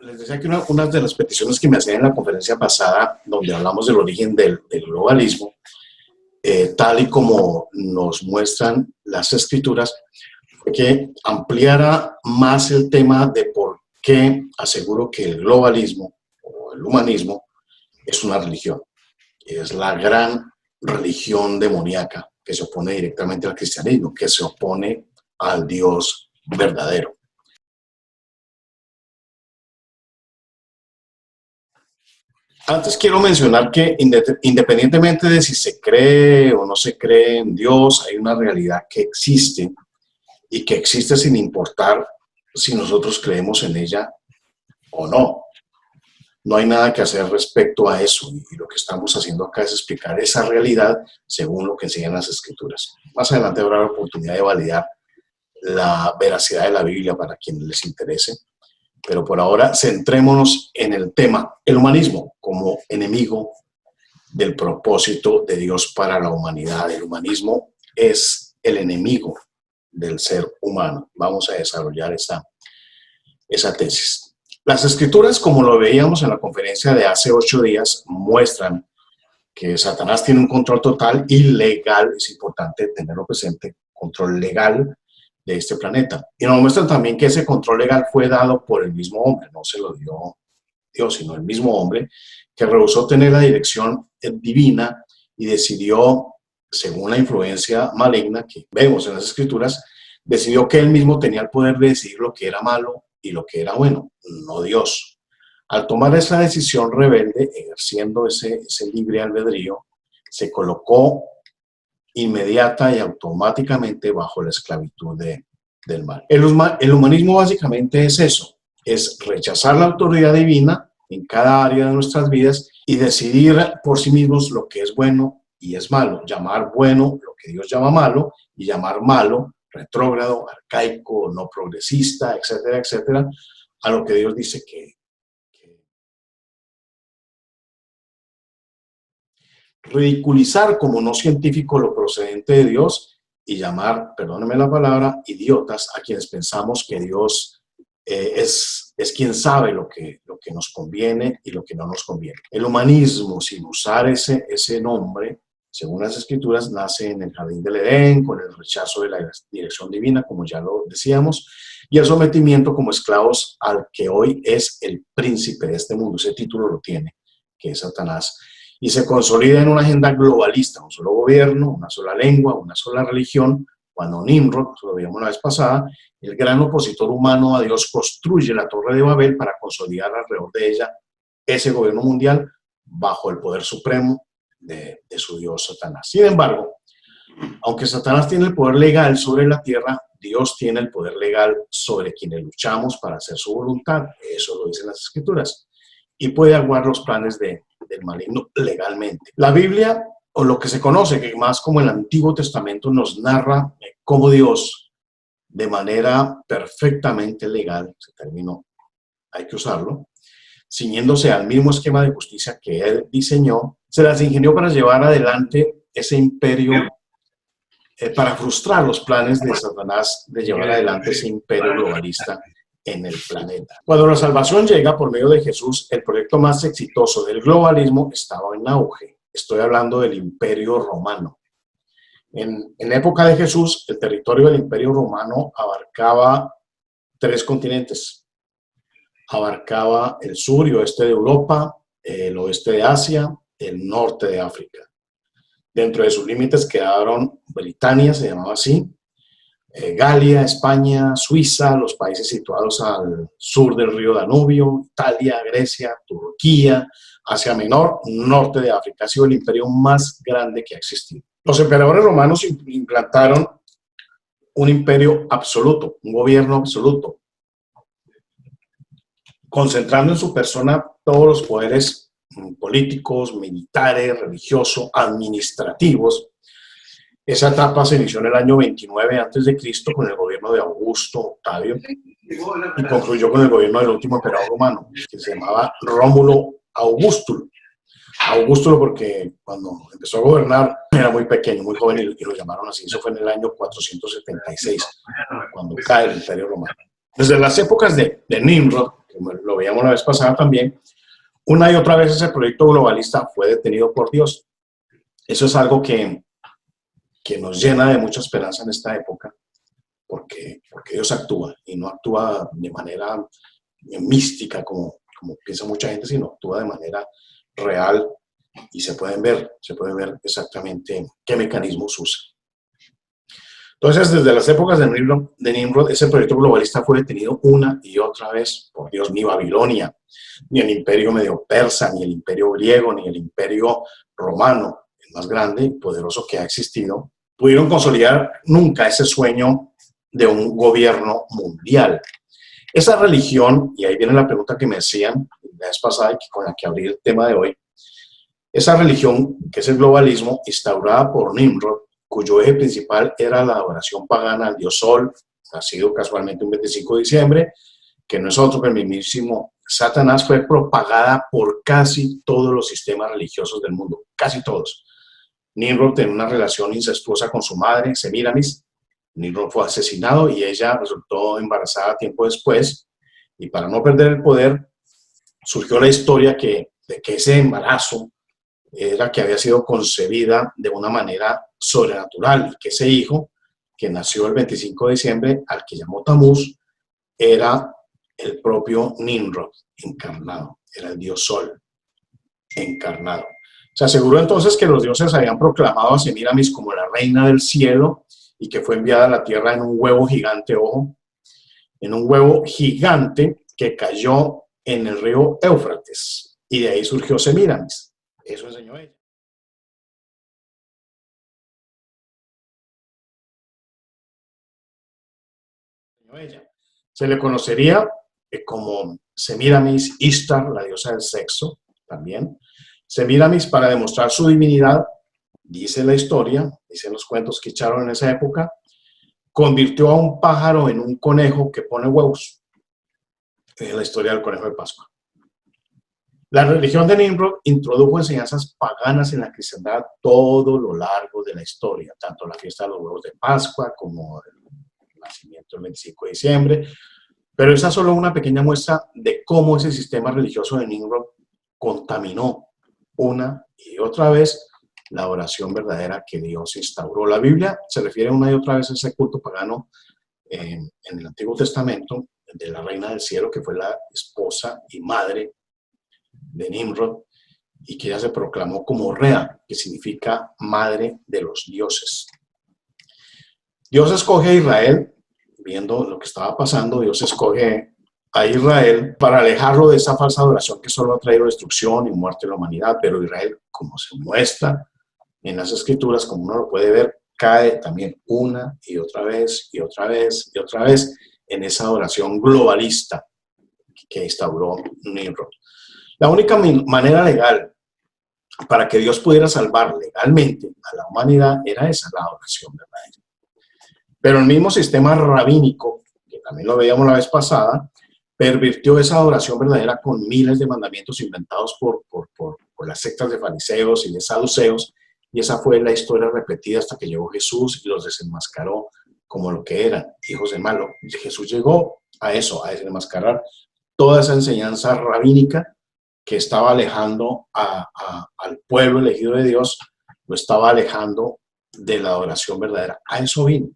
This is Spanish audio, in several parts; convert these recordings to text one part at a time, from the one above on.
Les decía que una de las peticiones que me hacían en la conferencia pasada, donde hablamos del origen del globalismo, tal y como nos muestran las escrituras, fue que ampliara más el tema de por qué aseguro que el globalismo o el humanismo es una religión. Es la gran religión demoníaca que se opone directamente al cristianismo, que se opone al Dios verdadero. Antes quiero mencionar que independientemente de si se cree o no se cree en Dios, hay una realidad que existe y que existe sin importar si nosotros creemos en ella o no. No hay nada que hacer respecto a eso y lo que estamos haciendo acá es explicar esa realidad según lo que enseñan las Escrituras. Más adelante habrá la oportunidad de validar la veracidad de la Biblia para quienes les interese. Pero por ahora centrémonos en el tema, el humanismo como enemigo del propósito de Dios para la humanidad. El humanismo es el enemigo del ser humano. Vamos a desarrollar esa tesis. Las escrituras, como lo veíamos en la conferencia de hace 8 días, muestran que Satanás tiene un control total y legal, es importante tenerlo presente, control legal de este planeta. Y nos muestran también que ese control legal fue dado por el mismo hombre, no se lo dio Dios, sino el mismo hombre que rehusó tener la dirección divina y decidió, según la influencia maligna que vemos en las escrituras, decidió que él mismo tenía el poder de decidir lo que era malo y lo que era bueno, no Dios. Al tomar esa decisión rebelde, ejerciendo ese libre albedrío, se colocó inmediata y automáticamente bajo la esclavitud del mal. El humanismo básicamente es eso, es rechazar la autoridad divina en cada área de nuestras vidas y decidir por sí mismos lo que es bueno y es malo, llamar bueno lo que Dios llama malo y llamar malo, retrógrado, arcaico, no progresista, etcétera, etcétera, a lo que Dios dice que ridiculizar como no científico lo procedente de Dios y llamar, perdónenme la palabra, idiotas a quienes pensamos que Dios es quien sabe lo que nos conviene y lo que no nos conviene. El humanismo, sin usar ese nombre, según las escrituras, nace en el jardín del Edén, con el rechazo de la dirección divina, como ya lo decíamos, y el sometimiento como esclavos al que hoy es el príncipe de este mundo. Ese título lo tiene, que es Satanás. Y se consolida en una agenda globalista, un solo gobierno, una sola lengua, una sola religión, cuando Nimrod, lo veíamos la vez pasada, el gran opositor humano a Dios, construye la Torre de Babel para consolidar alrededor de ella ese gobierno mundial bajo el poder supremo de su Dios Satanás. Sin embargo, aunque Satanás tiene el poder legal sobre la tierra, Dios tiene el poder legal sobre quienes luchamos para hacer su voluntad. Eso lo dicen las Escrituras. Y puede aguar los planes del maligno legalmente. La Biblia, o lo que se conoce que más como el Antiguo Testamento, nos narra cómo Dios, de manera perfectamente legal, ese término hay que usarlo, ciñéndose al mismo esquema de justicia que él diseñó, se las ingenió para llevar adelante ese imperio, para frustrar los planes de Satanás de llevar adelante ese imperio globalista en el planeta. Cuando la salvación llega por medio de Jesús, el proyecto más exitoso del globalismo estaba en auge. Estoy hablando del Imperio Romano. En época de Jesús, el territorio del Imperio Romano abarcaba 3 continentes. Abarcaba el sur y oeste de Europa, el oeste de Asia, el norte de África. Dentro de sus límites quedaron Britania, se llamaba así, Galia, España, Suiza, los países situados al sur del río Danubio, Italia, Grecia, Turquía, Asia Menor, norte de África. Ha sido el imperio más grande que ha existido. Los emperadores romanos implantaron un imperio absoluto, un gobierno absoluto, concentrando en su persona todos los poderes políticos, militares, religiosos, administrativos. Esa etapa se inició en el año 29 a.C. con el gobierno de Augusto Octavio y concluyó con el gobierno del último emperador romano, que se llamaba Rómulo Augustulo. Augustulo porque cuando empezó a gobernar era muy pequeño, muy joven y lo llamaron así. Eso fue en el año 476, cuando cae el imperio romano. Desde las épocas de Nimrod, como lo veíamos la vez pasada también, una y otra vez ese proyecto globalista fue detenido por Dios. Eso es algo que nos llena de mucha esperanza en esta época, porque Dios actúa y no actúa de manera mística como piensa mucha gente, sino actúa de manera real y se pueden ver exactamente qué mecanismos usa. Entonces, desde las épocas de Nimrod, ese proyecto globalista fue detenido una y otra vez por Dios. Ni Babilonia, ni el imperio medio persa, ni el imperio griego, ni el imperio romano, el más grande y poderoso que ha existido, pudieron consolidar nunca ese sueño de un gobierno mundial. Esa religión, y ahí viene la pregunta que me hacían la vez pasada y con la que abrí el tema de hoy, esa religión, que es el globalismo, instaurada por Nimrod, cuyo eje principal era la adoración pagana al dios Sol, nacido casualmente un 25 de diciembre, que no es otro que el mismísimo Satanás, fue propagada por casi todos los sistemas religiosos del mundo, casi todos. Nimrod tenía una relación incestuosa con su madre, Semiramis. Nimrod fue asesinado y ella resultó embarazada tiempo después, y para no perder el poder, surgió la historia de que ese embarazo era que había sido concebida de una manera sobrenatural y que ese hijo, que nació el 25 de diciembre, al que llamó Tamuz, era el propio Nimrod encarnado, era el dios Sol encarnado. Se aseguró entonces que los dioses habían proclamado a Semiramis como la reina del cielo y que fue enviada a la tierra en un huevo gigante, ojo, en un huevo gigante que cayó en el río Éufrates, y de ahí surgió Semiramis. Eso enseñó ella. Se le conocería como Semiramis Ishtar, la diosa del sexo, también. Semiramis, para demostrar su divinidad, dice la historia, dicen los cuentos que echaron en esa época, convirtió a un pájaro en un conejo que pone huevos. Es la historia del conejo de Pascua. La religión de Nimrod introdujo enseñanzas paganas en la cristiandad todo lo largo de la historia, tanto la fiesta de los huevos de Pascua como el nacimiento del 25 de diciembre, pero esa es solo una pequeña muestra de cómo ese sistema religioso de Nimrod contaminó una y otra vez la oración verdadera que Dios instauró. La Biblia se refiere una y otra vez a ese culto pagano en el Antiguo Testamento de la reina del cielo, que fue la esposa y madre de Nimrod, y que ella se proclamó como Rea, que significa madre de los dioses. Dios escoge a Israel, viendo lo que estaba pasando, Dios escoge a Israel para alejarlo de esa falsa adoración que solo ha traído destrucción y muerte a la humanidad, pero Israel, como se muestra en las Escrituras, como uno lo puede ver, cae también una y otra vez y otra vez y otra vez en esa adoración globalista que instauró Nimrod. La única manera legal para que Dios pudiera salvar legalmente a la humanidad era esa, la adoración verdadera. Pero el mismo sistema rabínico, que también lo veíamos la vez pasada, pervirtió esa adoración verdadera con miles de mandamientos inventados por las sectas de fariseos y de saduceos, y esa fue la historia repetida hasta que llegó Jesús y los desenmascaró como lo que eran, hijos de malo. Jesús llegó a eso, a desenmascarar toda esa enseñanza rabínica que estaba alejando al pueblo elegido de Dios, lo estaba alejando de la adoración verdadera. A eso vino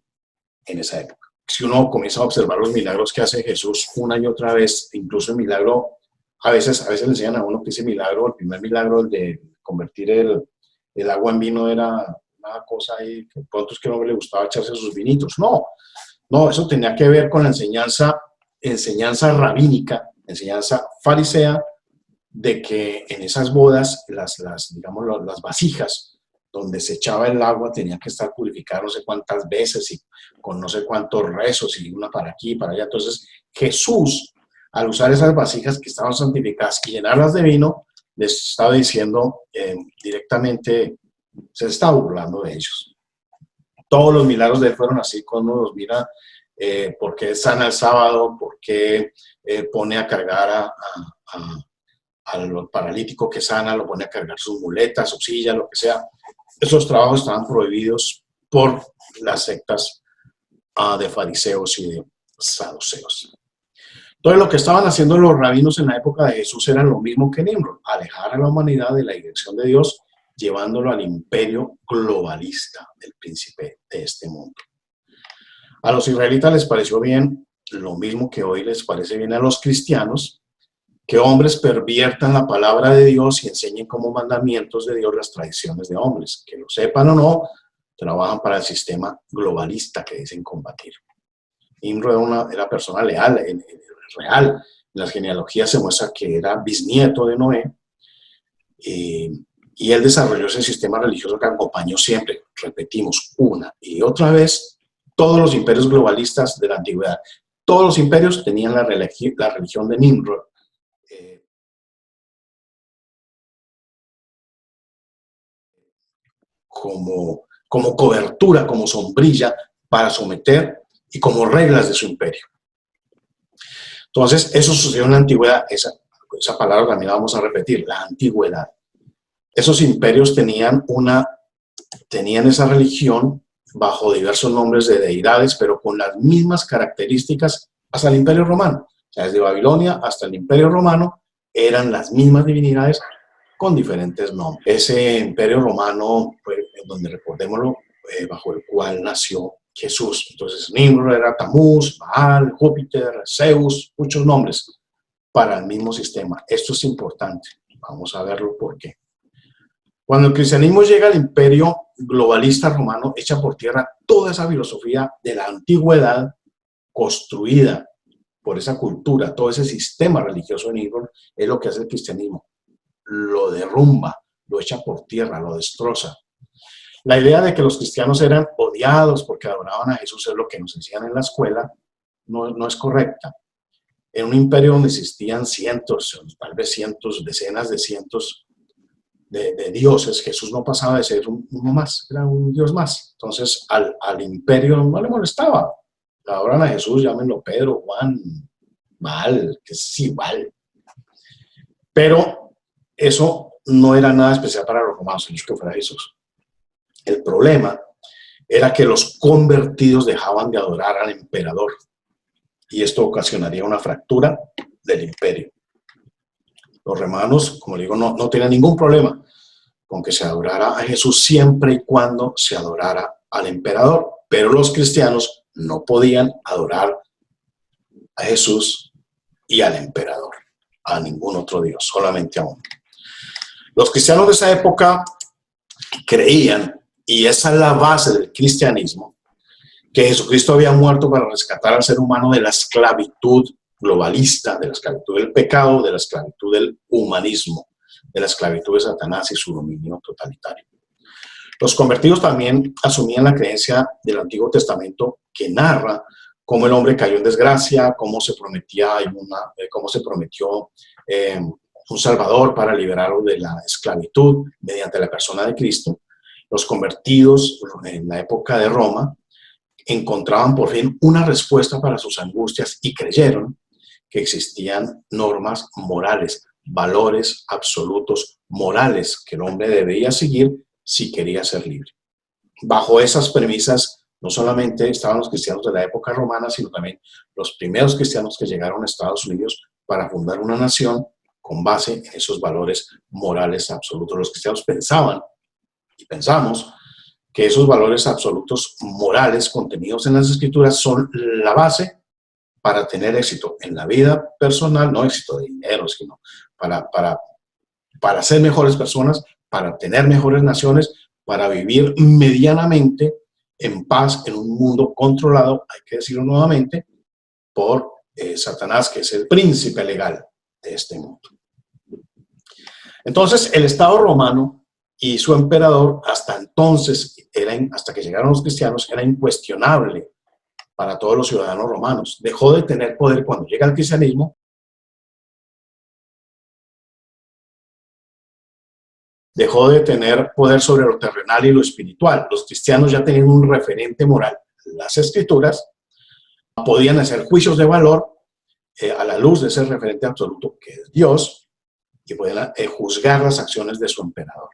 en esa época. Si uno comienza a observar los milagros que hace Jesús una y otra vez, incluso el milagro, a veces le enseñan a uno que ese milagro, el primer milagro, el de convertir el agua en vino, era una cosa ahí, que a otros que no le gustaba echarse sus vinitos. No, eso tenía que ver con la enseñanza rabínica, enseñanza farisea, de que en esas bodas, digamos, las vasijas donde se echaba el agua tenían que estar purificadas no sé cuántas veces y con no sé cuántos rezos y una para aquí y para allá. Entonces Jesús, al usar esas vasijas que estaban santificadas y llenarlas de vino, les estaba diciendo directamente, se está burlando de ellos. Todos los milagros de él fueron así, cuando uno los mira, por qué sana el sábado, por qué pone a cargar al paralítico que sana, lo pone a cargar sus muletas, su silla, lo que sea. Esos trabajos estaban prohibidos por las sectas de fariseos y de saduceos. Entonces, lo que estaban haciendo los rabinos en la época de Jesús era lo mismo que Nimrod, alejar a la humanidad de la dirección de Dios, llevándolo al imperio globalista del príncipe de este mundo. A los israelitas les pareció bien lo mismo que hoy les parece bien a los cristianos, que hombres perviertan la palabra de Dios y enseñen como mandamientos de Dios las tradiciones de hombres, que lo sepan o no, trabajan para el sistema globalista que dicen combatir. Nimrod era persona leal, real. En las genealogías se muestra que era bisnieto de Noé, y él desarrolló ese sistema religioso que acompañó siempre, repetimos, una y otra vez, todos los imperios globalistas de la antigüedad. Todos los imperios tenían la religión de Nimrod. Como cobertura, como sombrilla para someter y como reglas de su imperio. Entonces, eso sucedió en la antigüedad. Esa palabra también la vamos a repetir, la antigüedad. Esos imperios tenían esa religión bajo diversos nombres de deidades, pero con las mismas características hasta el Imperio Romano. O sea, desde Babilonia hasta el Imperio Romano eran las mismas divinidades con diferentes nombres. Ese Imperio Romano, pues, donde recordémoslo, bajo el cual nació Jesús. Entonces, Nimrod era Tamuz, Baal, Júpiter, Zeus, muchos nombres para el mismo sistema. Esto es importante. Vamos a verlo por qué. Cuando el cristianismo llega al imperio globalista romano, echa por tierra toda esa filosofía de la antigüedad construida por esa cultura, todo ese sistema religioso en Nimrod, es lo que hace el cristianismo. Lo derrumba, lo echa por tierra, lo destroza. La idea de que los cristianos eran odiados porque adoraban a Jesús es lo que nos enseñan en la escuela, no es correcta. En un imperio donde existían cientos, tal vez cientos, decenas de cientos de dioses, Jesús no pasaba de ser uno más, era un dios más. Entonces al imperio no le molestaba. Adoran a Jesús, llámenlo Pedro, Juan, Baal, que es igual. Pero eso no era nada especial para los romanos, ellos que fuera Jesús. El problema era que los convertidos dejaban de adorar al emperador y esto ocasionaría una fractura del imperio. Los romanos, como digo, no tenían ningún problema con que se adorara a Jesús siempre y cuando se adorara al emperador, pero los cristianos no podían adorar a Jesús y al emperador, a ningún otro Dios, solamente a uno. Los cristianos de esa época creían, y esa es la base del cristianismo, que Jesucristo había muerto para rescatar al ser humano de la esclavitud globalista, de la esclavitud del pecado, de la esclavitud del humanismo, de la esclavitud de Satanás y su dominio totalitario. Los convertidos también asumían la creencia del Antiguo Testamento que narra cómo el hombre cayó en desgracia, cómo se prometió un Salvador para liberarlo de la esclavitud mediante la persona de Cristo. Los convertidos en la época de Roma encontraban por fin una respuesta para sus angustias y creyeron que existían normas morales, valores absolutos morales que el hombre debía seguir si quería ser libre. Bajo esas premisas, no solamente estaban los cristianos de la época romana, sino también los primeros cristianos que llegaron a Estados Unidos para fundar una nación con base en esos valores morales absolutos. Los cristianos pensaban y pensamos que esos valores absolutos morales contenidos en las Escrituras son la base para tener éxito en la vida personal, no éxito de dinero, sino para ser mejores personas, para tener mejores naciones, para vivir medianamente en paz en un mundo controlado, hay que decirlo nuevamente, por Satanás, que es el príncipe legal de este mundo. Entonces, el Estado romano y su emperador, hasta entonces, hasta que llegaron los cristianos, era incuestionable para todos los ciudadanos romanos. Dejó de tener poder cuando llega el cristianismo. Dejó de tener poder sobre lo terrenal y lo espiritual. Los cristianos ya tenían un referente moral. Las Escrituras podían hacer juicios de valor a la luz de ese referente absoluto que es Dios, y podían juzgar las acciones de su emperador.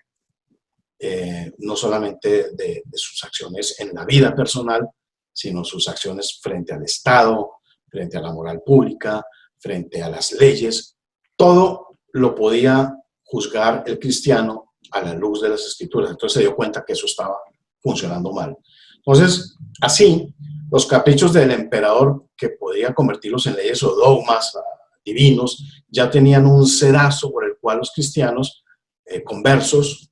No solamente de sus acciones en la vida personal, sino sus acciones frente al Estado, frente a la moral pública, frente a las leyes, todo lo podía juzgar el cristiano a la luz de las escrituras. Entonces se dio cuenta que eso estaba funcionando mal. Entonces, así, los caprichos del emperador, que podía convertirlos en leyes o dogmas divinos, ya tenían un sedazo por el cual los cristianos conversos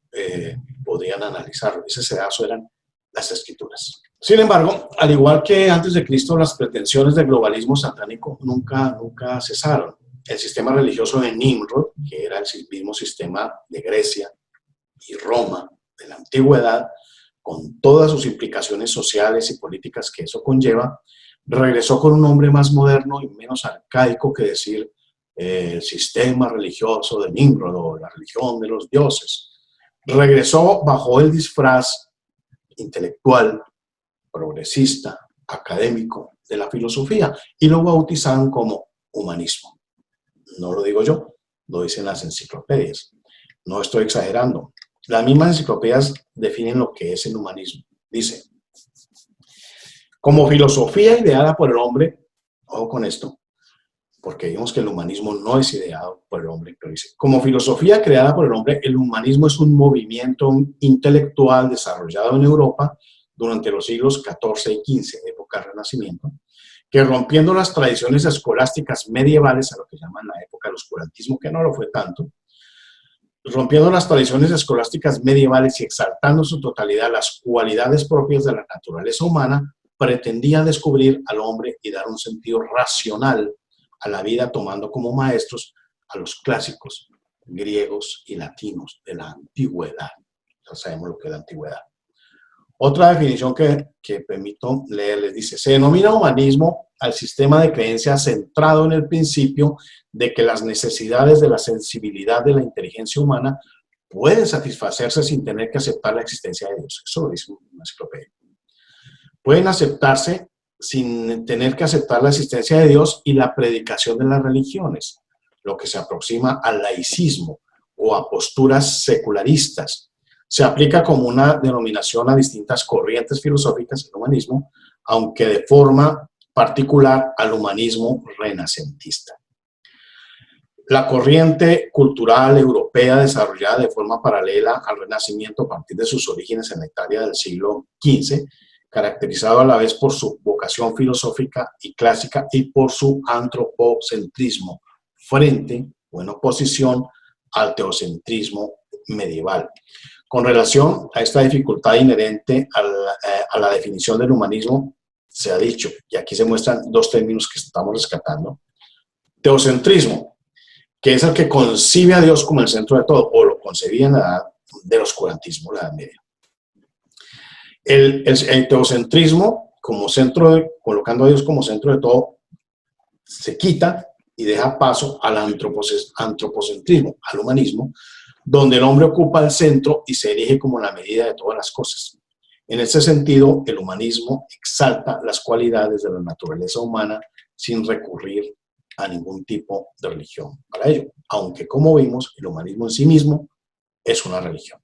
podían analizarlo. Ese sedazo eran las escrituras. Sin embargo, al igual que antes de Cristo, las pretensiones del globalismo satánico nunca cesaron. El sistema religioso de Nimrod, que era el mismo sistema de Grecia y Roma de la antigüedad, con todas sus implicaciones sociales y políticas que eso conlleva, regresó con un nombre más moderno y menos arcaico que decir el sistema religioso de Nimrod o la religión de los dioses. Regresó bajo el disfraz intelectual, progresista, académico de la filosofía y lo bautizaron como humanismo. No lo digo yo, lo dicen las enciclopedias. No estoy exagerando. Las mismas enciclopedias definen lo que es el humanismo. Dice, como filosofía ideada por el hombre, ojo con esto, porque vimos que el humanismo no es ideado por el hombre, pero dice, como filosofía creada por el hombre, el humanismo es un movimiento intelectual desarrollado en Europa durante los siglos XIV y XV, época del Renacimiento, que rompiendo las tradiciones escolásticas medievales, a lo que llaman la época del oscurantismo, que no lo fue tanto, rompiendo las tradiciones escolásticas medievales y exaltando en su totalidad las cualidades propias de la naturaleza humana, pretendía descubrir al hombre y dar un sentido racional a la vida, tomando como maestros a los clásicos griegos y latinos de la antigüedad. Ya sabemos lo que es la antigüedad. Otra definición que permito leerles dice, se denomina humanismo al sistema de creencias centrado en el principio de que las necesidades de la sensibilidad de la inteligencia humana pueden satisfacerse sin tener que aceptar la existencia de Dios. Eso lo dice una enciclopedia. Pueden aceptarse sin tener que aceptar la existencia de Dios y la predicación de las religiones, lo que se aproxima al laicismo o a posturas secularistas. Se aplica como una denominación a distintas corrientes filosóficas del humanismo, aunque de forma particular al humanismo renacentista. La corriente cultural europea desarrollada de forma paralela al Renacimiento a partir de sus orígenes en la Italia del siglo XV, caracterizado a la vez por su vocación filosófica y clásica y por su antropocentrismo, frente o en oposición al teocentrismo medieval. Con relación a esta dificultad inherente a la definición del humanismo, se ha dicho, y aquí se muestran dos términos que estamos rescatando, teocentrismo, que es el que concibe a Dios como el centro de todo, o lo concebía en la edad del oscurantismo, la Edad Media. El teocentrismo, como colocando a Dios como centro de todo, se quita y deja paso al antropocentrismo, al humanismo, donde el hombre ocupa el centro y se erige como la medida de todas las cosas. En ese sentido, el humanismo exalta las cualidades de la naturaleza humana sin recurrir a ningún tipo de religión para ello, aunque como vimos, el humanismo en sí mismo es una religión.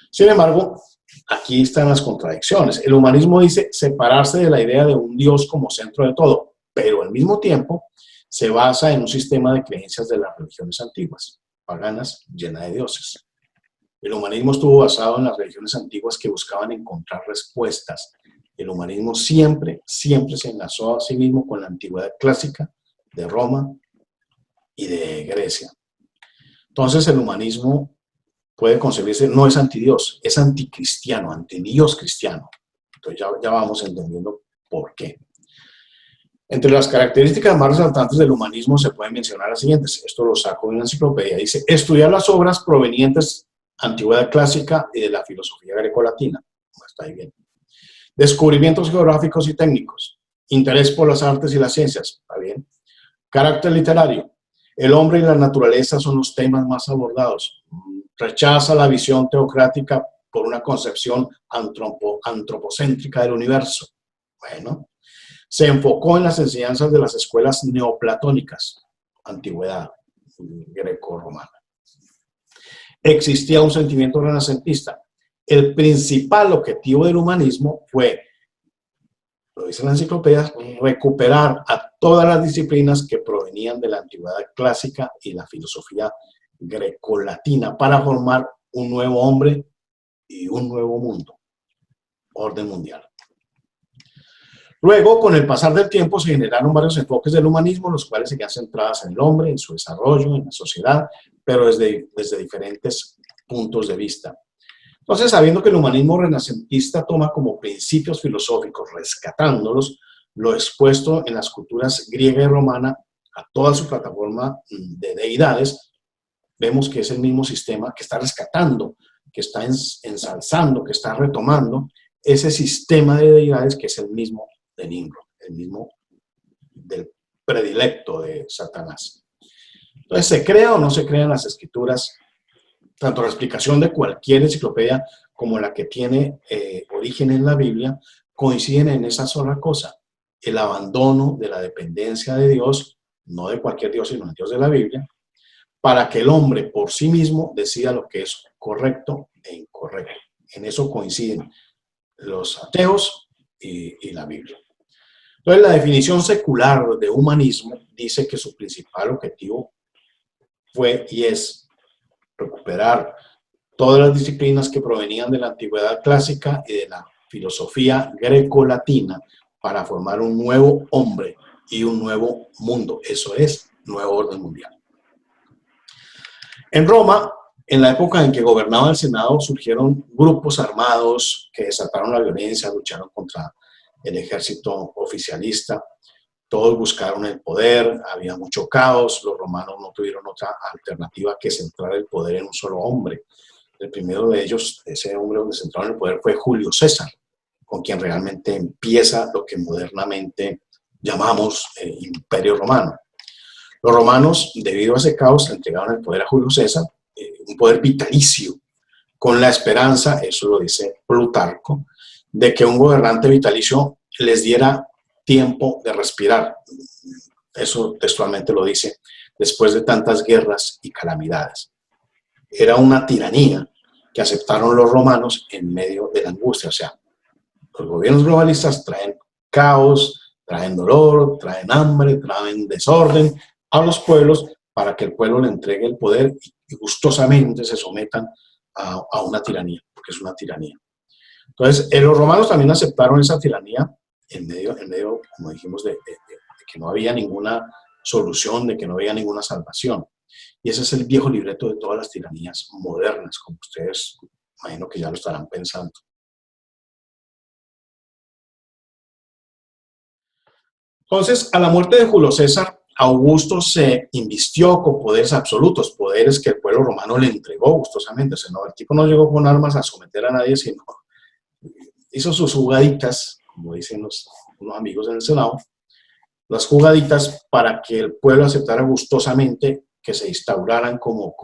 Sin embargo, aquí están las contradicciones. El humanismo dice separarse de la idea de un Dios como centro de todo, pero al mismo tiempo se basa en un sistema de creencias de las religiones antiguas, paganas, llena de dioses. El humanismo estuvo basado en las religiones antiguas que buscaban encontrar respuestas. El humanismo siempre se enlazó a sí mismo con la antigüedad clásica de Roma y de Grecia. Entonces el humanismo puede concebirse, no es antidios, es anticristiano, antidios cristiano. Entonces ya vamos entendiendo por qué. Entre las características más resaltantes del humanismo se pueden mencionar las siguientes. Esto lo saco de una enciclopedia. Dice, estudiar las obras provenientes antigüedad clásica y de la filosofía grecolatina. Está ahí bien. Descubrimientos geográficos y técnicos. Interés por las artes y las ciencias. Está bien. Carácter literario. El hombre y la naturaleza son los temas más abordados. Rechaza la visión teocrática por una concepción antropocéntrica del universo. Bueno. Se enfocó en las enseñanzas de las escuelas neoplatónicas, antigüedad greco-romana. Existía un sentimiento renacentista. El principal objetivo del humanismo fue, lo dice la enciclopedia, recuperar a todas las disciplinas que provenían de la antigüedad clásica y la filosofía grecolatina para formar un nuevo hombre y un nuevo mundo, orden mundial. Luego, con el pasar del tiempo, se generaron varios enfoques del humanismo, los cuales seguían centrados en el hombre, en su desarrollo, en la sociedad, pero desde diferentes puntos de vista. Entonces, sabiendo que el humanismo renacentista toma como principios filosóficos, rescatándolos, lo expuesto en las culturas griega y romana a toda su plataforma de deidades, vemos que es el mismo sistema que está rescatando, que está ensalzando, que está retomando ese sistema de deidades que es el mismo de Nimrod, el mismo del predilecto de Satanás. Entonces, ¿se crea o no se crea en las escrituras? Tanto la explicación de cualquier enciclopedia como la que tiene origen en la Biblia coinciden en esa sola cosa: el abandono de la dependencia de Dios, no de cualquier Dios, sino del Dios de la Biblia, para que el hombre por sí mismo decida lo que es correcto e incorrecto. En eso coinciden los ateos y la Biblia. Entonces, la definición secular de humanismo dice que su principal objetivo fue y es recuperar todas las disciplinas que provenían de la antigüedad clásica y de la filosofía grecolatina para formar un nuevo hombre y un nuevo mundo. Eso es nuevo orden mundial. En Roma, en la época en que gobernaba el Senado, surgieron grupos armados que desataron la violencia, lucharon contra el ejército oficialista. Todos buscaron el poder, había mucho caos, los romanos no tuvieron otra alternativa que centrar el poder en un solo hombre. El primero de ellos, ese hombre donde centraron el poder, fue Julio César, con quien realmente empieza lo que modernamente llamamos Imperio Romano. Los romanos, debido a ese caos, entregaron el poder a Julio César, un poder vitalicio, con la esperanza, eso lo dice Plutarco, de que un gobernante vitalicio les diera tiempo de respirar. Eso textualmente lo dice, después de tantas guerras y calamidades. Era una tiranía que aceptaron los romanos en medio de la angustia. O sea, los gobiernos globalistas traen caos, traen dolor, traen hambre, traen desorden a los pueblos para que el pueblo le entregue el poder y gustosamente se sometan a una tiranía, porque es una tiranía. Entonces, los romanos también aceptaron esa tiranía en medio, como dijimos, de que no había ninguna solución, de que no había ninguna salvación. Y ese es el viejo libreto de todas las tiranías modernas, como ustedes imagino que ya lo estarán pensando. Entonces, a la muerte de Julio César, Augusto se invistió con poderes absolutos, poderes que el pueblo romano le entregó gustosamente. O sea, no, el tipo no llegó con armas a someter a nadie, sino hizo sus jugaditas, como dicen unos amigos en el Senado, las jugaditas para que el pueblo aceptara gustosamente que se instauraran como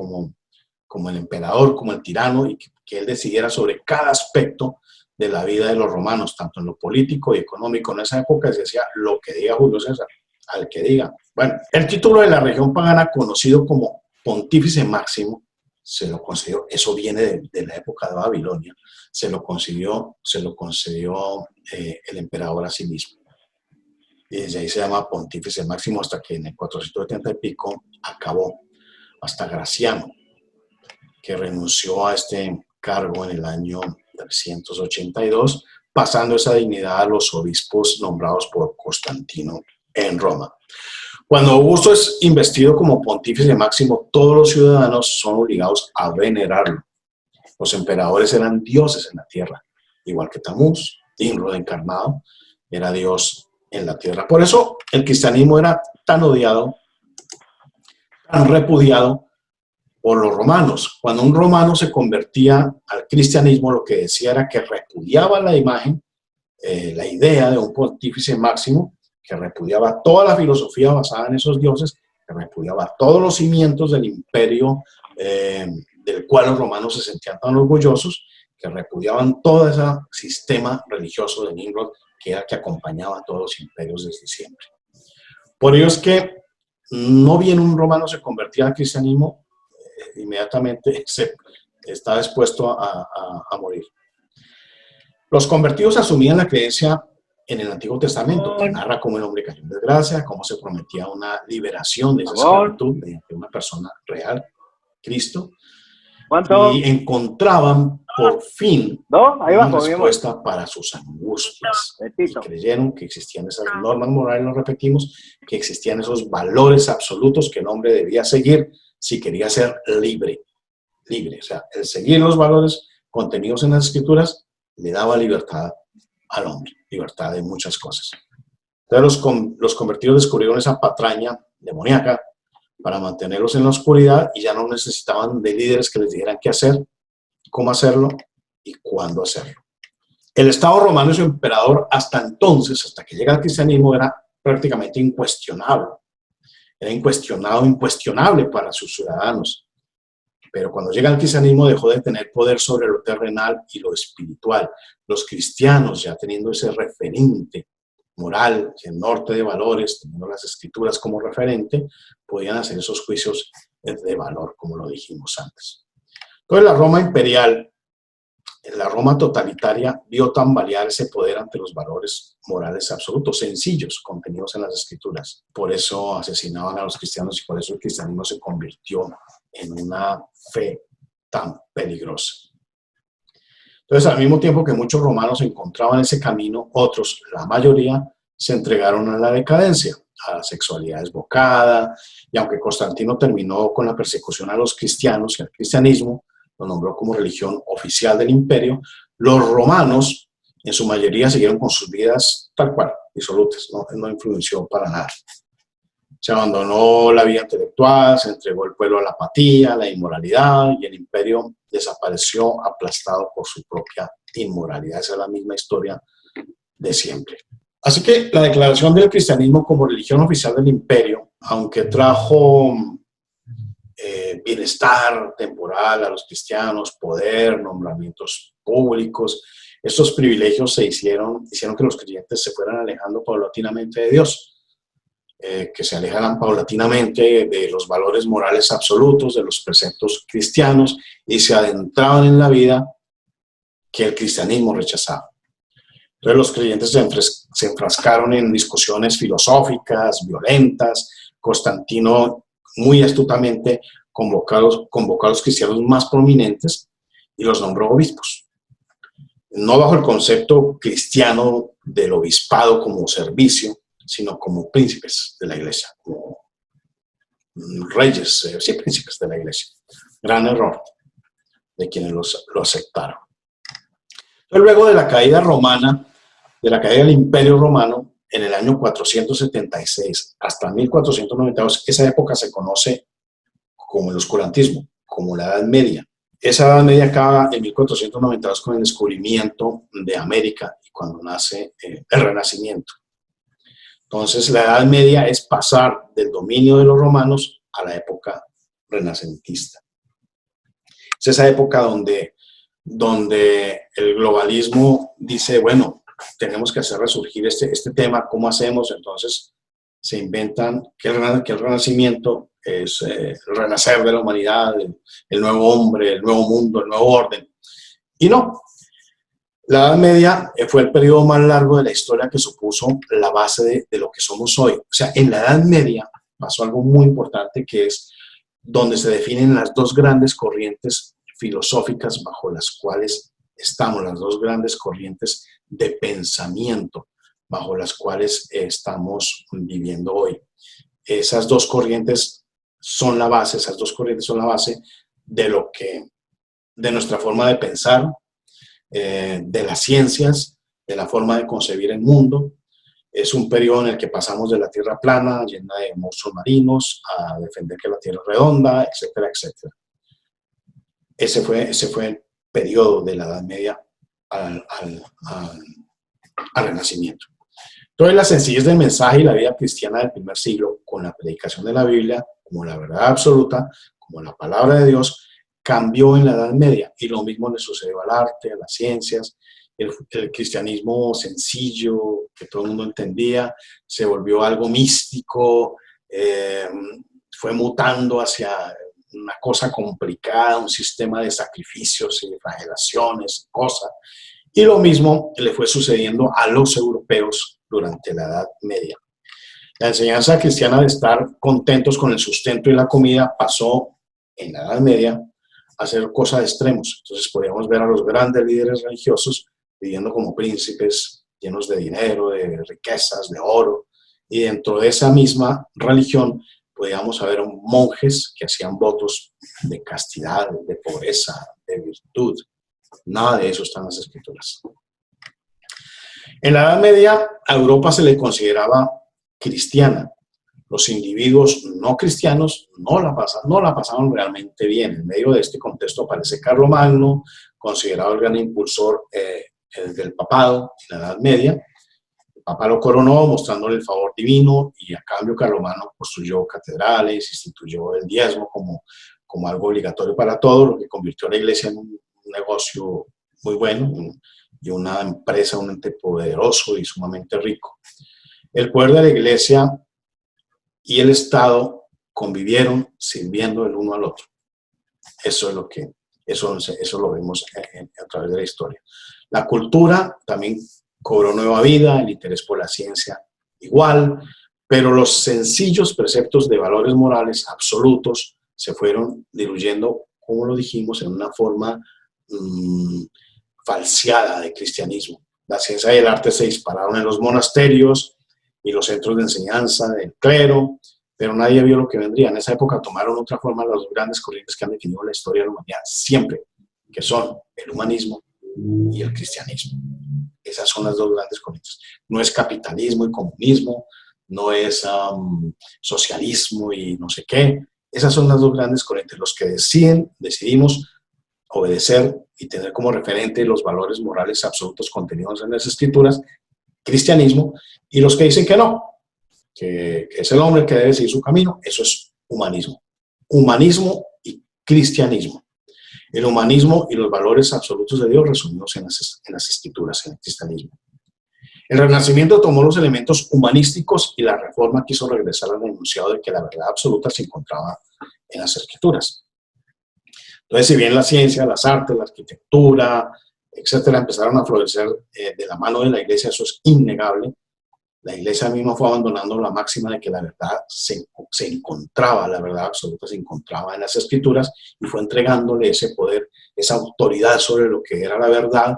el emperador, como el tirano, y que él decidiera sobre cada aspecto de la vida de los romanos, tanto en lo político y económico. En esa época se decía lo que diga Julio César, al que diga. Bueno, el título de la región pagana, conocido como Pontífice Máximo, se lo concedió, eso viene de la época de Babilonia, se lo concedió el emperador a sí mismo. Y desde ahí se llama Pontífice Máximo hasta que en el 470 y pico acabó, hasta Graciano, que renunció a este cargo en el año 382, pasando esa dignidad a los obispos nombrados por Constantino en Roma. Cuando Augusto es investido como Pontífice Máximo, todos los ciudadanos son obligados a venerarlo. Los emperadores eran dioses en la tierra, igual que Tamuz, Nimrod encarnado, era Dios en la tierra. Por eso el cristianismo era tan odiado, tan repudiado por los romanos. Cuando un romano se convertía al cristianismo, lo que decía era que repudiaba la imagen, la idea de un pontífice máximo, que repudiaba toda la filosofía basada en esos dioses, que repudiaba todos los cimientos del imperio del cual los romanos se sentían tan orgullosos, que repudiaban todo ese sistema religioso de Nimrod, que era que acompañaba a todos los imperios desde siempre. Por ello es que no bien un romano se convertía al cristianismo, inmediatamente está dispuesto a morir. Los convertidos asumían la creencia en el Antiguo Testamento, que narra cómo el hombre cayó en desgracia, cómo se prometía una liberación de esa esclavitud mediante una persona real, Cristo, ¿Cuánto? y encontraban por fin ¿Dos? Ahí una bajo, mi amor. respuesta para sus angustias. Y Betito. creyeron que existían esas normas morales, lo repetimos, que existían esos valores absolutos que el hombre debía seguir si quería ser libre. Libre, o sea, el seguir los valores contenidos en las Escrituras le daba libertad al hombre, libertad de muchas cosas. Entonces los convertidos descubrieron esa patraña demoníaca para mantenerlos en la oscuridad y ya no necesitaban de líderes que les dijeran qué hacer, cómo hacerlo y cuándo hacerlo. El Estado romano y su emperador hasta entonces, hasta que llega el cristianismo, era prácticamente incuestionable. Era incuestionable para sus ciudadanos. Pero cuando llega el cristianismo dejó de tener poder sobre lo terrenal y lo espiritual. Los cristianos, ya teniendo ese referente moral, el norte de valores, teniendo las escrituras como referente, podían hacer esos juicios de valor, como lo dijimos antes. Entonces la Roma imperial, la Roma totalitaria, vio tambalear ese poder ante los valores morales absolutos, sencillos, contenidos en las escrituras. Por eso asesinaban a los cristianos y por eso el cristianismo se convirtió en una fe tan peligrosa. Entonces, al mismo tiempo que muchos romanos encontraban ese camino, otros, la mayoría, se entregaron a la decadencia, a la sexualidad desbocada, y aunque Constantino terminó con la persecución a los cristianos y al cristianismo, lo nombró como religión oficial del imperio, los romanos, en su mayoría, siguieron con sus vidas tal cual, disolutas, no influenció para nada. Se abandonó la vida intelectual, se entregó el pueblo a la apatía, a la inmoralidad, y el imperio desapareció aplastado por su propia inmoralidad. Esa es la misma historia de siempre. Así que la declaración del cristianismo como religión oficial del imperio, aunque trajo bienestar temporal a los cristianos, poder, nombramientos públicos, estos privilegios hicieron que los creyentes se fueran alejando paulatinamente de Dios. Que se alejaran paulatinamente de los valores morales absolutos, de los preceptos cristianos, y se adentraban en la vida que el cristianismo rechazaba. Entonces los creyentes se enfrascaron en discusiones filosóficas, violentas. Constantino muy astutamente convocó a los cristianos más prominentes y los nombró obispos. No bajo el concepto cristiano del obispado como servicio, sino como príncipes de la iglesia, como reyes, sí, príncipes de la iglesia. Gran error de quienes lo aceptaron. Pero luego de la caída romana, de la caída del Imperio Romano, en el año 476 hasta 1492, esa época se conoce como el oscurantismo, como la Edad Media. Esa Edad Media acaba en 1492 con el descubrimiento de América y cuando nace el Renacimiento. Entonces, la Edad Media es pasar del dominio de los romanos a la época renacentista. Es esa época donde el globalismo dice, bueno, tenemos que hacer resurgir este tema, ¿cómo hacemos? Entonces, se inventan que el Renacimiento es el renacer de la humanidad, el nuevo hombre, el nuevo mundo, el nuevo orden. Y no. La Edad Media fue el periodo más largo de la historia que supuso la base de lo que somos hoy. O sea, en la Edad Media pasó algo muy importante que es donde se definen las dos grandes corrientes filosóficas bajo las cuales estamos, las dos grandes corrientes de pensamiento bajo las cuales estamos viviendo hoy. Esas dos corrientes son la base, de nuestra forma de pensar, de las ciencias, de la forma de concebir el mundo. Es un periodo en el que pasamos de la Tierra plana, llena de monstruos marinos, a defender que la Tierra es redonda, etcétera, etcétera. Ese fue el periodo de la Edad Media al Renacimiento. Entonces, la sencillez del mensaje y la vida cristiana del primer siglo, con la predicación de la Biblia como la verdad absoluta, como la palabra de Dios, cambió en la Edad Media, y lo mismo le sucedió al arte, a las ciencias. El cristianismo sencillo, que todo el mundo entendía, se volvió algo místico, fue mutando hacia una cosa complicada, un sistema de sacrificios y de flagelaciones, cosas, Y lo mismo le fue sucediendo a los europeos durante la Edad Media. La enseñanza cristiana de estar contentos con el sustento y la comida pasó en la Edad Media a ser cosa de extremos. Entonces podíamos ver a los grandes líderes religiosos viviendo como príncipes llenos de dinero, de riquezas, de oro. Y dentro de esa misma religión podíamos ver monjes que hacían votos de castidad, de pobreza, de virtud. Nada de eso está en las Escrituras. En la Edad Media a Europa se le consideraba cristiana. Los individuos no cristianos no la pasaban realmente bien. En medio de este contexto aparece Carlomagno, considerado el gran impulsor del papado en la Edad Media. El Papa lo coronó mostrándole el favor divino y a cambio Carlomagno construyó catedrales, instituyó el diezmo como algo obligatorio para todos, lo que convirtió a la iglesia en un negocio muy bueno y una empresa, un ente poderoso y sumamente rico. El poder de la iglesia y el Estado convivieron sirviendo el uno al otro. Eso lo vemos a través de la historia. La cultura también cobró nueva vida, el interés por la ciencia igual, pero los sencillos preceptos de valores morales absolutos se fueron diluyendo, como lo dijimos, en una forma falseada de cristianismo. La ciencia y el arte se dispararon en los monasterios y los centros de enseñanza del clero, pero nadie vio lo que vendría. En esa época tomaron otra forma las grandes corrientes que han definido la historia de la humanidad siempre, que son el humanismo y el cristianismo. Esas son las dos grandes corrientes. No es capitalismo y comunismo, no es socialismo y no sé qué. Esas son las dos grandes corrientes. Los que decidimos obedecer y tener como referente los valores morales absolutos contenidos en las Escrituras, cristianismo, y los que dicen que no, que es el hombre que debe seguir su camino, eso es humanismo. Humanismo y cristianismo. El humanismo y los valores absolutos de Dios resumidos en las Escrituras, en el cristianismo. El Renacimiento tomó los elementos humanísticos y la Reforma quiso regresar al enunciado de que la verdad absoluta se encontraba en las Escrituras. Entonces, si bien la ciencia, las artes, la arquitectura, etcétera, empezaron a florecer de la mano de la iglesia, eso es innegable. La iglesia misma fue abandonando la máxima de que la verdad se encontraba, la verdad absoluta se encontraba en las Escrituras y fue entregándole ese poder, esa autoridad sobre lo que era la verdad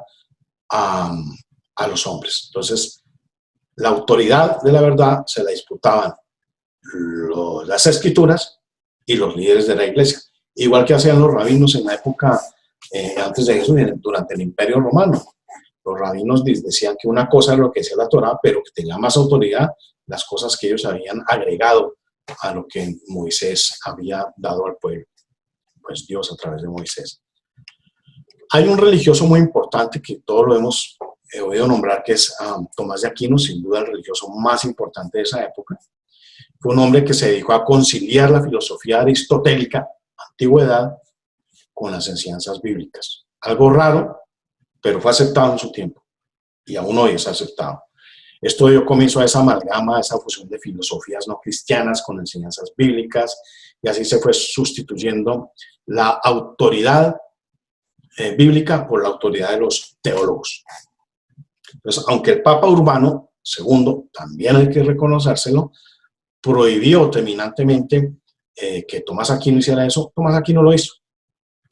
a los hombres. Entonces, la autoridad de la verdad se la disputaban las Escrituras y los líderes de la iglesia. Igual que hacían los rabinos en la época antes de Jesús, durante el Imperio Romano. Los rabinos decían que una cosa es lo que decía la Torá, pero que tenía más autoridad las cosas que ellos habían agregado a lo que Moisés había dado al pueblo, pues Dios a través de Moisés. Hay un religioso muy importante que todos lo hemos oído nombrar, que es Tomás de Aquino, sin duda el religioso más importante de esa época. Fue un hombre que se dedicó a conciliar la filosofía aristotélica, antigüedad, con las enseñanzas bíblicas. Algo raro, pero fue aceptado en su tiempo y aún hoy es aceptado. Esto dio comienzo a esa amalgama, a esa fusión de filosofías no cristianas con enseñanzas bíblicas y así se fue sustituyendo la autoridad bíblica por la autoridad de los teólogos. Entonces, aunque el Papa Urbano II, también hay que reconocérselo, prohibió terminantemente que Tomás Aquino hiciera eso, Tomás Aquino lo hizo.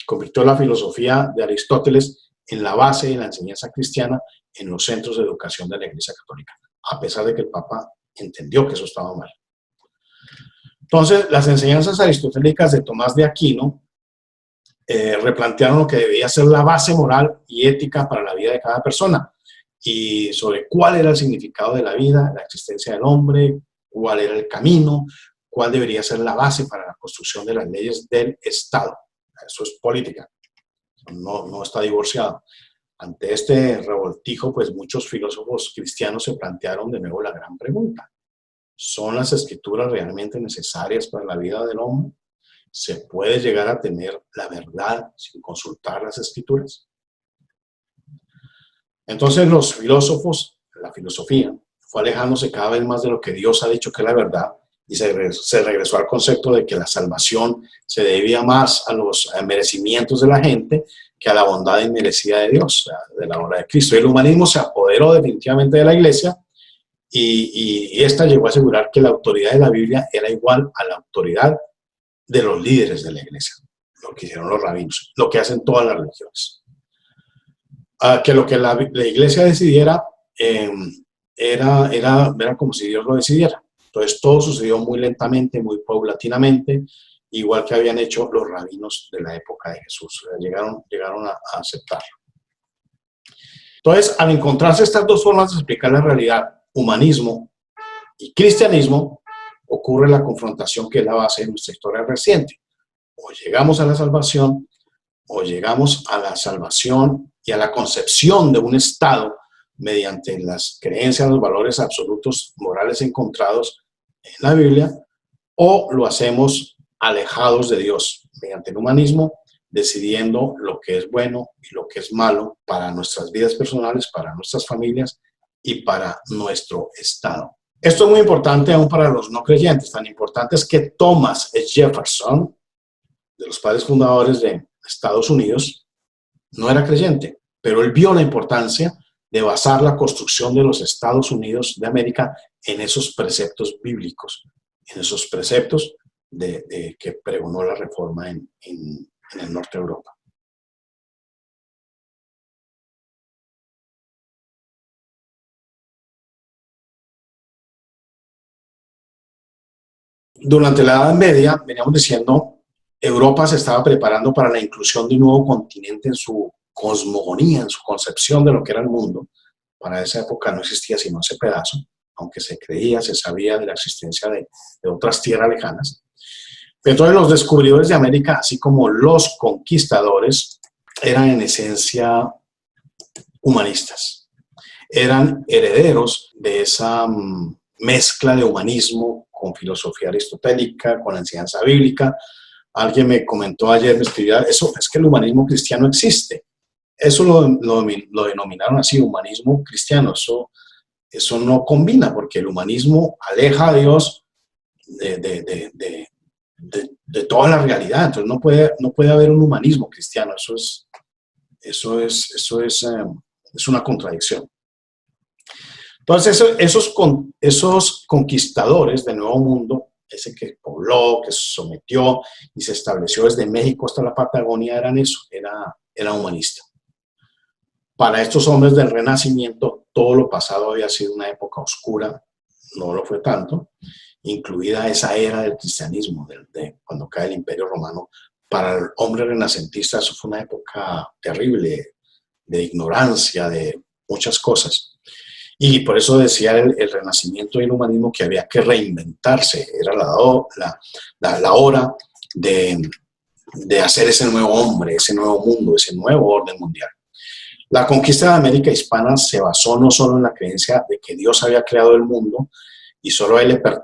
Convirtió la filosofía de Aristóteles en la base de la enseñanza cristiana en los centros de educación de la Iglesia Católica, a pesar de que el Papa entendió que eso estaba mal. Entonces, las enseñanzas aristotélicas de Tomás de Aquino replantearon lo que debía ser la base moral y ética para la vida de cada persona y sobre cuál era el significado de la vida, la existencia del hombre, cuál era el camino, cuál debería ser la base para la construcción de las leyes del Estado. Eso es política, no está divorciado. Ante este revoltijo, pues muchos filósofos cristianos se plantearon de nuevo la gran pregunta: ¿son las Escrituras realmente necesarias para la vida del hombre? ¿Se puede llegar a tener la verdad sin consultar las Escrituras? Entonces los filósofos, la filosofía, fue alejándose cada vez más de lo que Dios ha dicho que es la verdad y se regresó al concepto de que la salvación se debía más a los merecimientos de la gente que a la bondad inmerecida de Dios, de la obra de Cristo. Y el humanismo se apoderó definitivamente de la iglesia y esta llegó a asegurar que la autoridad de la Biblia era igual a la autoridad de los líderes de la iglesia, lo que hicieron los rabinos, lo que hacen todas las religiones. Que lo que la iglesia decidiera era como si Dios lo decidiera. Entonces todo sucedió muy lentamente, muy paulatinamente, igual que habían hecho los rabinos de la época de Jesús. Llegaron a aceptarlo. Entonces, al encontrarse estas dos formas de explicar la realidad, humanismo y cristianismo, ocurre la confrontación que es la base de nuestra historia reciente. O llegamos a la salvación, o llegamos a la salvación y a la concepción de un Estado mediante las creencias, los valores absolutos morales encontrados en la Biblia, o lo hacemos alejados de Dios mediante el humanismo, decidiendo lo que es bueno y lo que es malo para nuestras vidas personales, para nuestras familias y para nuestro Estado. Esto es muy importante aún para los no creyentes. Tan importante es que Thomas Jefferson, de los padres fundadores de Estados Unidos, no era creyente, pero él vio la importancia de basar la construcción de los Estados Unidos de América en esos preceptos bíblicos, en esos preceptos que pregonó la reforma en el norte de Europa. Durante la Edad Media, veníamos diciendo, Europa se estaba preparando para la inclusión de un nuevo continente en su cosmogonía, en su concepción de lo que era el mundo. Para esa época no existía sino ese pedazo, aunque se creía, se sabía de la existencia de otras tierras lejanas. Entonces los descubridores de América, así como los conquistadores, eran en esencia humanistas. Eran herederos de esa mezcla de humanismo con filosofía aristotélica, con la enseñanza bíblica. Alguien me comentó ayer, me escribía, eso es que el humanismo cristiano existe. Eso lo denominaron así, humanismo cristiano. Eso no combina, porque el humanismo aleja a Dios de toda la realidad. Entonces no puede haber un humanismo cristiano. Eso es una contradicción. Entonces esos conquistadores del Nuevo Mundo, ese que pobló, que se sometió y se estableció desde México hasta la Patagonia, eran eso, era humanista. Para estos hombres del Renacimiento, todo lo pasado había sido una época oscura, no lo fue tanto, incluida esa era del cristianismo, de cuando cae el Imperio Romano. Para el hombre renacentista eso fue una época terrible, de ignorancia, de muchas cosas. Y por eso decía el Renacimiento y el humanismo que había que reinventarse, era la hora de hacer ese nuevo hombre, ese nuevo mundo, ese nuevo orden mundial. La conquista de América hispana se basó no solo en la creencia de que Dios había creado el mundo y solo a él no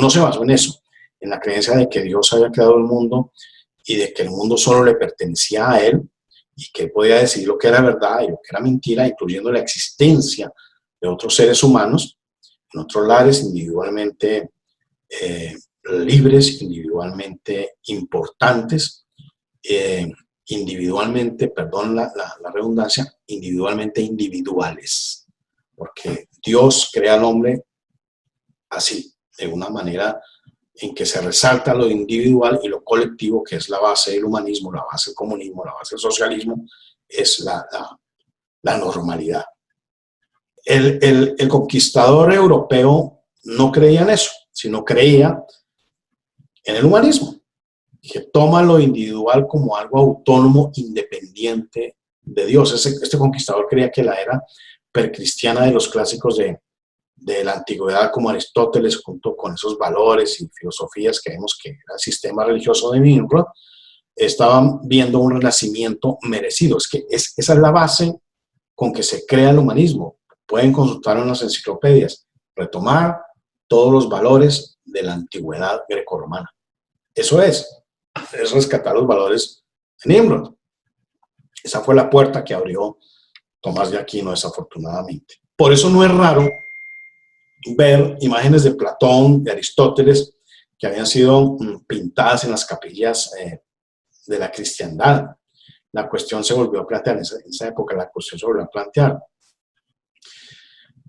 se basó en eso, en la creencia de que Dios había creado el mundo y de que el mundo solo le pertenecía a él y que él podía decidir lo que era verdad y lo que era mentira, incluyendo la existencia de otros seres humanos en otros lares, individualmente libres, individualmente importantes, individualmente, perdón la redundancia, individualmente individuales, porque Dios crea al hombre así, de una manera en que se resalta lo individual y lo colectivo, que es la base del humanismo, la base del comunismo, la base del socialismo, es la normalidad. El conquistador europeo no creía en eso, sino creía en el humanismo, que toma lo individual como algo autónomo, independiente de Dios. Este conquistador creía que la era precristiana de los clásicos de la antigüedad, como Aristóteles, junto con esos valores y filosofías que vemos que era el sistema religioso de Nimrod, estaban viendo un renacimiento merecido. Esa es la base con que se crea el humanismo. Pueden consultar en las enciclopedias, retomar todos los valores de la antigüedad grecorromana. Eso es rescatar los valores de Nimrod. Esa fue la puerta que abrió Tomás de Aquino, desafortunadamente. Por eso no es raro ver imágenes de Platón, de Aristóteles, que habían sido pintadas en las capillas de la cristiandad. La cuestión se volvió a plantear, en esa época la cuestión se volvió a plantear.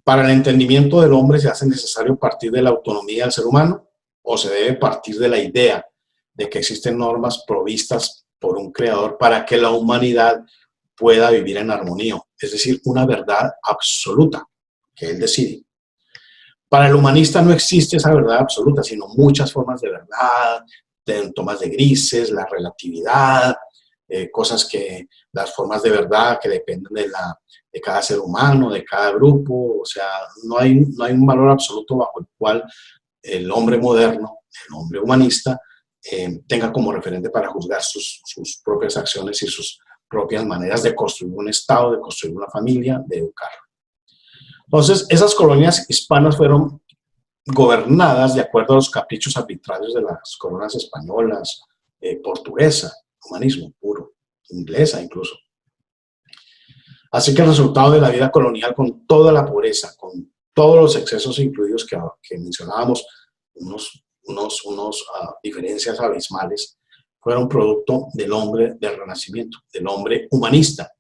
Para el entendimiento del hombre se hace necesario partir de la autonomía del ser humano o se debe partir de la idea de que existen normas provistas por un creador para que la humanidad pueda vivir en armonía, es decir, una verdad absoluta que él decide. Para el humanista no existe esa verdad absoluta, sino muchas formas de verdad, de tomas de grises, la relatividad, cosas que, las formas de verdad que dependen de cada ser humano, de cada grupo, o sea, no hay un valor absoluto bajo el cual el hombre moderno, el hombre humanista, tenga como referente para juzgar sus propias acciones y sus propias maneras de construir un Estado, de construir una familia, de educar. Entonces, esas colonias hispanas fueron gobernadas de acuerdo a los caprichos arbitrarios de las coronas españolas, portuguesa, humanismo puro, inglesa incluso. Así que el resultado de la vida colonial, con toda la pobreza, con todos los excesos incluidos que mencionábamos, unos diferencias abismales, fueron producto del hombre del Renacimiento, del hombre humanista.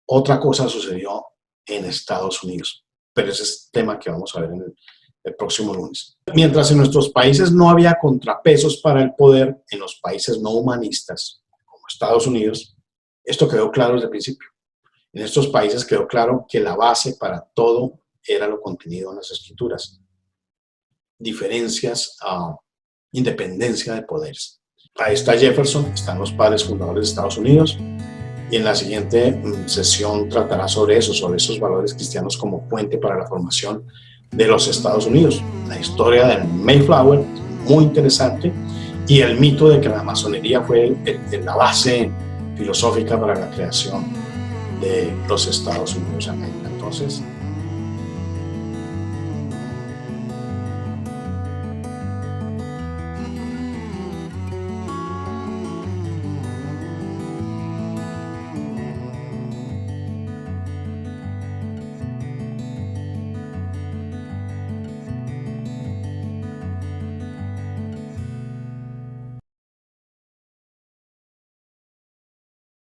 Otra cosa sucedió en Estados Unidos, pero ese es tema que vamos a ver en el próximo lunes. Mientras en nuestros países no había contrapesos para el poder, en los países no humanistas, como Estados Unidos, esto quedó claro desde el principio. En estos países quedó claro que la base para todo era lo contenido en las escrituras. Diferencias, independencia de poderes. Ahí está Jefferson, están los padres fundadores de Estados Unidos, y en la siguiente sesión tratará sobre eso, sobre esos valores cristianos como puente para la formación de los Estados Unidos. La historia del Mayflower, muy interesante, y el mito de que la masonería fue la base filosófica para la creación de los Estados Unidos de América. Entonces,